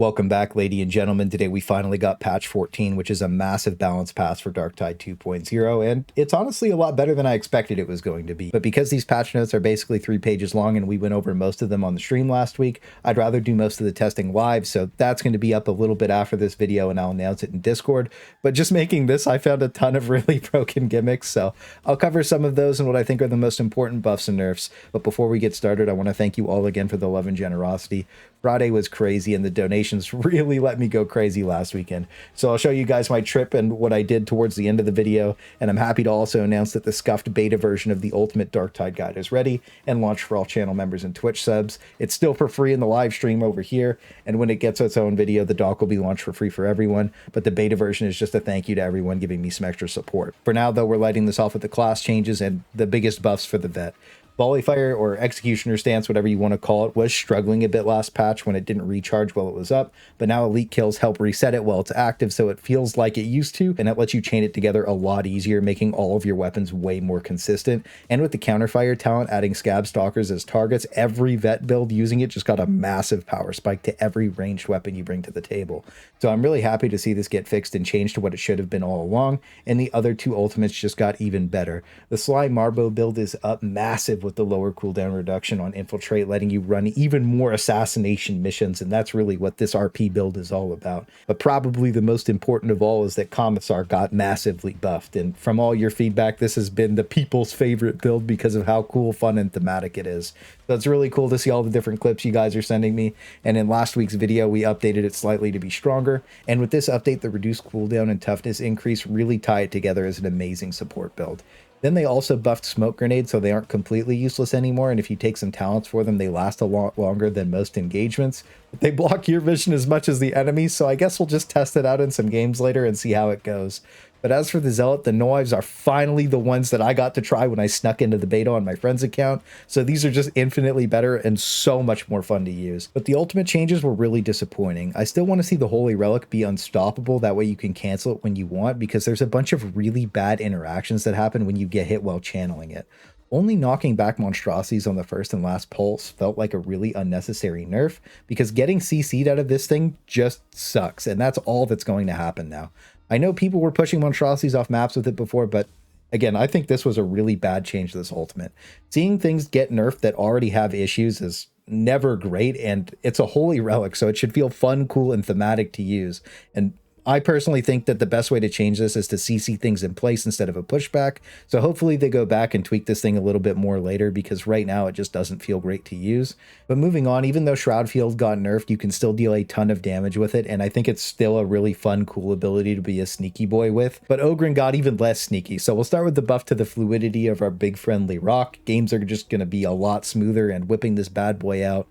Welcome back, ladies and gentlemen. Today we finally got patch 14, which is a massive balance pass for Darktide 2.0, and it's honestly a lot better than I expected it was going to be. But because these patch notes are basically 3 pages long and we went over most of them on the stream last week, I'd rather do most of the testing live, so that's going to be up a little bit after this video and I'll announce it in Discord. But just making this, I found a ton of really broken gimmicks, so I'll cover some of those and what I think are the most important buffs and nerfs. But before we get started, I want to thank you all again for the love and generosity. Friday was crazy and the donations really let me go crazy last weekend. So I'll show you guys my trip and what I did towards the end of the video. And I'm happy to also announce that the scuffed beta version of the Ultimate Darktide Guide is ready and launched for all channel members and Twitch subs. It's still for free in the live stream over here. And when it gets its own video, the doc will be launched for free for everyone. But the beta version is just a thank you to everyone giving me some extra support. For now, though, we're lighting this off with the class changes and the biggest buffs for the vet. Volley Fire, or Executioner Stance, whatever you want to call it, was struggling a bit last patch when it didn't recharge while it was up, but now Elite Kills help reset it while it's active so it feels like it used to, and it lets you chain it together a lot easier, making all of your weapons way more consistent. And with the Counterfire talent adding Scab Stalkers as targets, every vet build using it just got a massive power spike to every ranged weapon you bring to the table. So I'm really happy to see this get fixed and changed to what it should have been all along, and the other two ultimates just got even better. The Sly Marbo build is up massive with the lower cooldown reduction on Infiltrate, letting you run even more assassination missions, and that's really what this RP build is all about. But probably the most important of all is that Commissar got massively buffed, and from all your feedback, this has been the people's favorite build because of how cool, fun, and thematic it is. So it's really cool to see all the different clips you guys are sending me, and in last week's video, we updated it slightly to be stronger, and with this update, the reduced cooldown and toughness increase really tie it together as an amazing support build. Then they also buffed smoke grenades so they aren't completely useless anymore, and if you take some talents for them, they last a lot longer than most engagements. But they block your vision as much as the enemy, so I guess we'll just test it out in some games later and see how it goes. But as for the Zealot, the knives are finally the ones that I got to try when I snuck into the beta on my friend's account, so these are just infinitely better and so much more fun to use. But the ultimate changes were really disappointing. I still want to see the Holy Relic be unstoppable, that way you can cancel it when you want, because there's a bunch of really bad interactions that happen when you get hit while channeling it. Only knocking back monstrosities on the first and last pulse felt like a really unnecessary nerf, because getting CC'd out of this thing just sucks, and that's all that's going to happen now. I know people were pushing monstrosities off maps with it before, but again, I think this was a really bad change to this ultimate. Seeing things get nerfed that already have issues is never great, and it's a holy relic, so it should feel fun, cool, and thematic to use. And I personally think that the best way to change this is to CC things in place instead of a pushback. So hopefully they go back and tweak this thing a little bit more later, because right now it just doesn't feel great to use. But moving on, even though Shroud Field got nerfed, you can still deal a ton of damage with it, and I think it's still a really fun, cool ability to be a sneaky boy with. But Ogryn got even less sneaky, so we'll start with the buff to the fluidity of our big friendly rock. Games are just going to be a lot smoother, and whipping this bad boy out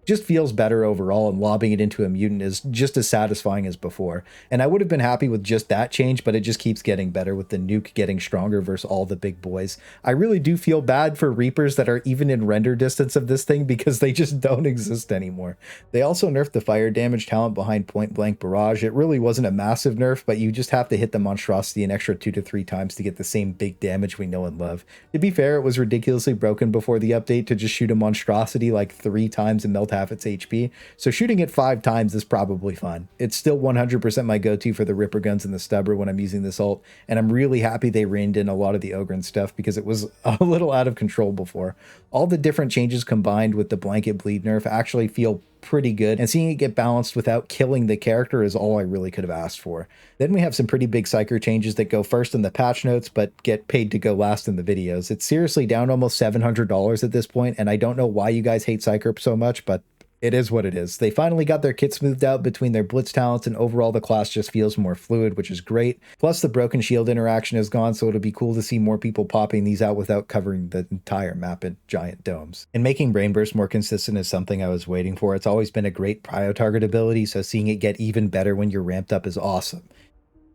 just feels better overall, and lobbing it into a mutant is just as satisfying as before. And I would have been happy with just that change, but it just keeps getting better with the nuke getting stronger versus all the big boys. I really do feel bad for Reapers that are even in render distance of this thing, because they just don't exist anymore. They also nerfed the fire damage talent behind Point Blank Barrage. It really wasn't a massive nerf, but you just have to hit the monstrosity an extra 2 to 3 times to get the same big damage we know and love. To be fair, it was ridiculously broken before the update to just shoot a monstrosity like 3 times and melt half its HP, so shooting it 5 times is probably fun. It's still 100% my go-to for the Ripper Guns and the Stubber when I'm using this ult, and I'm really happy they reined in a lot of the Ogryn stuff, because it was a little out of control before. All the different changes combined with the Blanket Bleed nerf actually feel pretty good, and seeing it get balanced without killing the character is all I really could have asked for. Then we have some pretty big Psyker changes that go first in the patch notes but get paid to go last in the videos. It's seriously down almost $700 at this point, and I don't know why you guys hate Psyker so much, but it is what it is. They finally got their kit smoothed out between their blitz talents, and overall the class just feels more fluid, which is great. Plus the broken shield interaction is gone, so it'll be cool to see more people popping these out without covering the entire map in giant domes. And making Brain Burst more consistent is something I was waiting for. It's always been a great prio target ability, so seeing it get even better when you're ramped up is awesome.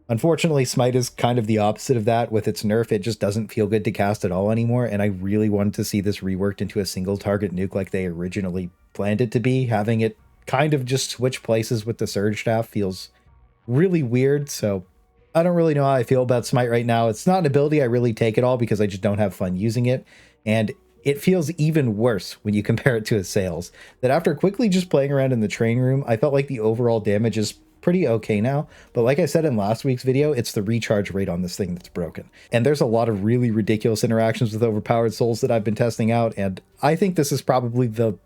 Unfortunately, Smite is kind of the opposite of that. With its nerf, it just doesn't feel good to cast at all anymore, and I really wanted to see this reworked into a single target nuke like they originally planned it to be. Having it kind of just switch places with the Surge Staff feels really weird, so I don't really know how I feel about Smite right now. It's not an ability I really take at all, because I just don't have fun using it, and it feels even worse when you compare it to his sales. That after quickly just playing around in the training room, I felt like the overall damage is pretty okay now, but like I said in last week's video, it's the recharge rate on this thing that's broken. And there's a lot of really ridiculous interactions with overpowered souls that I've been testing out, and I think this is probably the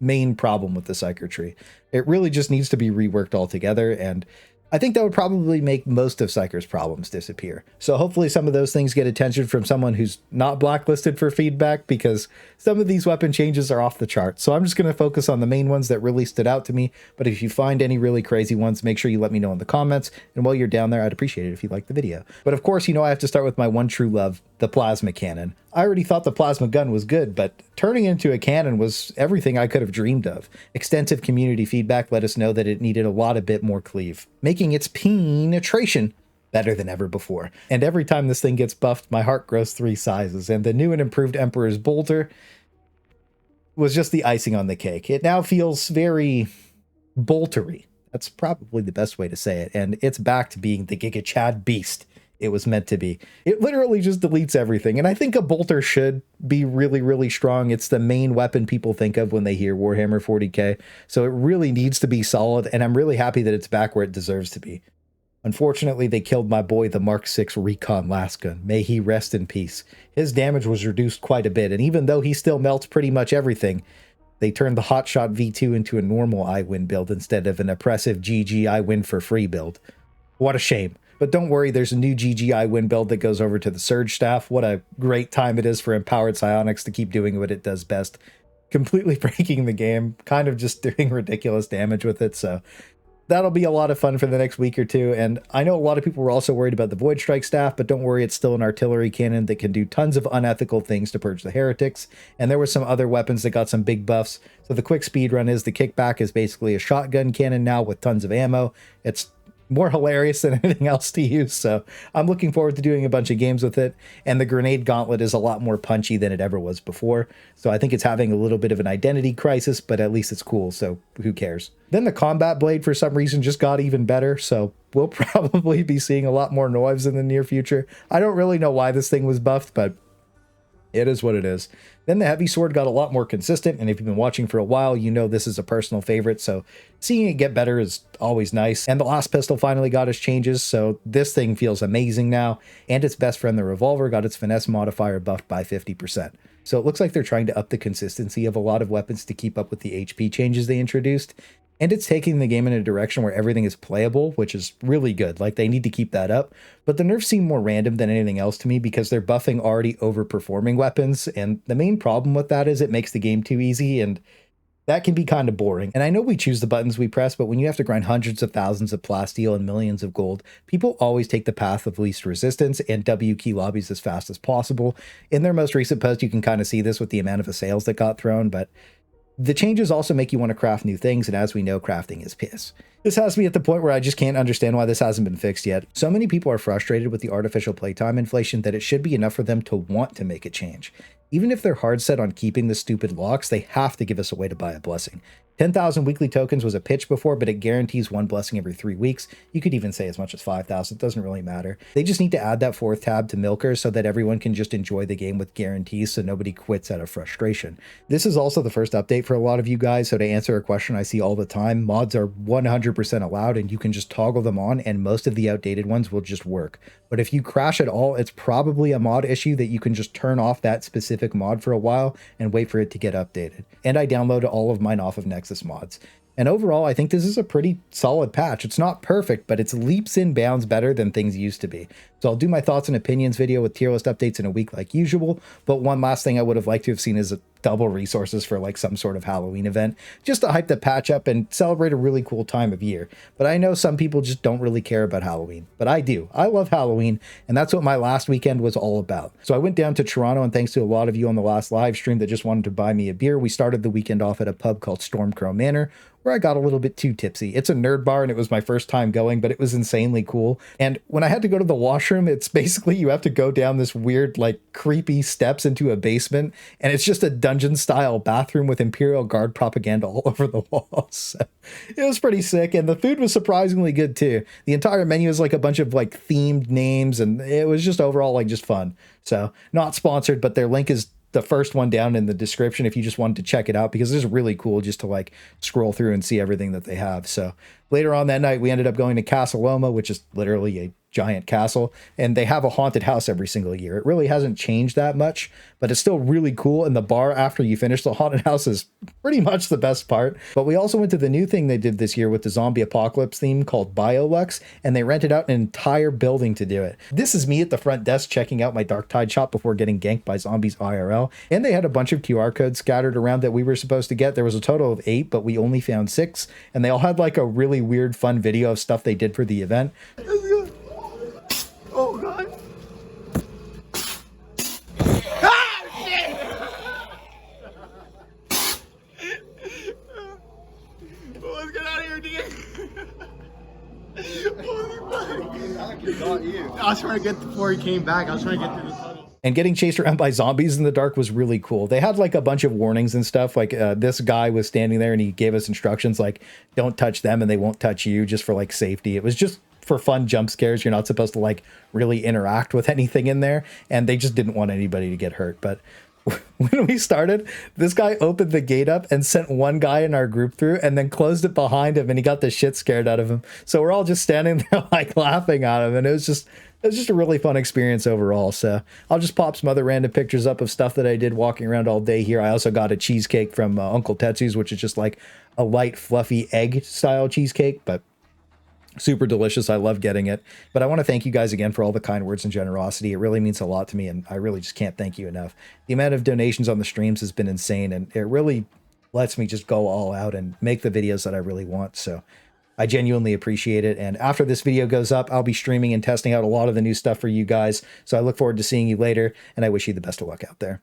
main problem with the Psyker tree. It really just needs to be reworked altogether, and I think that would probably make most of Psyker's problems disappear. So hopefully some of those things get attention from someone who's not blacklisted for feedback, because some of these weapon changes are off the chart. So I'm just going to focus on the main ones that really stood out to me. But if you find any really crazy ones, make sure you let me know in the comments. And while you're down there, I'd appreciate it if you liked the video. But of course, you know I have to start with my one true love, the plasma cannon. I already thought the plasma gun was good, but turning into a cannon was everything I could have dreamed of. Extensive community feedback let us know that it needed a bit more cleave, making its penetration better than ever before. And every time this thing gets buffed, my heart grows 3 sizes, and the new and improved Emperor's Bolter was just the icing on the cake. It now feels very boltery. That's probably the best way to say it, and it's back to being the Giga Chad beast it was meant to be. It literally just deletes everything, and I think a bolter should be really, really strong. It's the main weapon people think of when they hear Warhammer 40k, so it really needs to be solid, and I'm really happy that it's back where it deserves to be. Unfortunately, they killed my boy, the Mark 6 Recon Lasgun. May he rest in peace. His damage was reduced quite a bit, and even though he still melts pretty much everything, they turned the Hotshot V2 into a normal I win build instead of an oppressive GG I win for free build. What a shame. But don't worry, there's a new GGI win build that goes over to the Surge staff. What a great time it is for empowered Psionics to keep doing what it does best. Completely breaking the game, kind of just doing ridiculous damage with it, so that'll be a lot of fun for the next week or two. And I know a lot of people were also worried about the Void Strike staff, but don't worry, it's still an artillery cannon that can do tons of unethical things to purge the heretics. And there were some other weapons that got some big buffs. So the quick speed run is the Kickback is basically a shotgun cannon now with tons of ammo. It's more hilarious than anything else to use, so I'm looking forward to doing a bunch of games with it. And the grenade gauntlet is a lot more punchy than it ever was before, so I think it's having a little bit of an identity crisis, but at least it's cool, so who cares. Then the combat blade for some reason just got even better, so we'll probably be seeing a lot more knives in the near future. I don't really know why this thing was buffed, but it is what it is. Then the heavy sword got a lot more consistent, and if you've been watching for a while, you know this is a personal favorite, so seeing it get better is always nice. And the Laspistol finally got its changes, so this thing feels amazing now, and its best friend, the revolver, got its finesse modifier buffed by 50%. So it looks like they're trying to up the consistency of a lot of weapons to keep up with the HP changes they introduced. And it's taking the game in a direction where everything is playable, which is really good. Like, they need to keep that up. But the nerfs seem more random than anything else to me because they're buffing already overperforming weapons. And the main problem with that is it makes the game too easy, and that can be kind of boring. And I know we choose the buttons we press, but when you have to grind hundreds of thousands of plasteel and millions of gold, people always take the path of least resistance and W key lobbies as fast as possible. In their most recent post, you can kind of see this with the amount of assails that got thrown, but the changes also make you want to craft new things, and as we know, crafting is piss. This has me at the point where I just can't understand why this hasn't been fixed yet. So many people are frustrated with the artificial playtime inflation that it should be enough for them to want to make a change. Even if they're hard set on keeping the stupid locks, they have to give us a way to buy a blessing. 10,000 weekly tokens was a pitch before, but it guarantees one blessing every 3 weeks. You could even say as much as 5,000, it doesn't really matter. They just need to add that 4th tab to Milkers so that everyone can just enjoy the game with guarantees so nobody quits out of frustration. This is also the first update for a lot of you guys, so to answer a question I see all the time, mods are 100% allowed and you can just toggle them on and most of the outdated ones will just work. But if you crash at all, it's probably a mod issue that you can just turn off that specific mod for a while and wait for it to get updated. And I downloaded all of mine off of Nexus Mods. And overall, I think this is a pretty solid patch. It's not perfect, but it's leaps and bounds better than things used to be. So I'll do my thoughts and opinions video with tier list updates in a week like usual. But one last thing I would have liked to have seen is a double resources for like some sort of Halloween event, just to hype the patch up and celebrate a really cool time of year. But I know some people just don't really care about Halloween, but I do. I love Halloween, and that's what my last weekend was all about. So I went down to Toronto, and thanks to a lot of you on the last live stream that just wanted to buy me a beer, we started the weekend off at a pub called Stormcrow Manor, where I got a little bit too tipsy. It's a nerd bar, and it was my first time going, but it was insanely cool. And when I had to go to the washroom, it's basically you have to go down this weird, like, creepy steps into a basement, and it's just a dungeon-style bathroom with Imperial Guard propaganda all over the walls. So it was pretty sick, and the food was surprisingly good, too. The entire menu is, like, a bunch of, like, themed names, and it was just overall, like, just fun. So, not sponsored, but their link is the first one down in the description if you just wanted to check it out, because it's really cool just to like scroll through and see everything that they have. So later on that night, we ended up going to Castle Loma, which is literally a giant castle, and they have a haunted house every single year. It really hasn't changed that much, but it's still really cool. And the bar after you finish the haunted house is pretty much the best part. But we also went to the new thing they did this year with the zombie apocalypse theme called Biolux, and they rented out an entire building to do it. This is me at the front desk checking out my Darktide shop before getting ganked by zombies IRL. And they had a bunch of QR codes scattered around that we were supposed to get. There was a total of 8, but we only found 6, and they all had like a really weird fun video of stuff they did for the event. Oh god. Ah, shit! Well, let's get out of here, dude. Holy fuck. I was trying to get before he came back. I was trying to get through the tunnel. And getting chased around by zombies in the dark was really cool. They had like a bunch of warnings and stuff. Like this guy was standing there and he gave us instructions like, don't touch them and they won't touch you, just for like safety. It was just for fun jump scares. You're not supposed to like really interact with anything in there, and they just didn't want anybody to get hurt. But when we started, this guy opened the gate up and sent one guy in our group through and then closed it behind him, and he got the shit scared out of him. So we're all just standing there like laughing at him, and it was just a really fun experience overall. So I'll just pop some other random pictures up of stuff that I did walking around all day here. I also got a cheesecake from Uncle Tetsu's, which is just like a light fluffy egg style cheesecake, but super delicious. I love getting it. But I want to thank you guys again for all the kind words and generosity. It really means a lot to me, and I really just can't thank you enough. The amount of donations on the streams has been insane, and it really lets me just go all out and make the videos that I really want. So I genuinely appreciate it. And after this video goes up, I'll be streaming and testing out a lot of the new stuff for you guys. So I look forward to seeing you later, and I wish you the best of luck out there.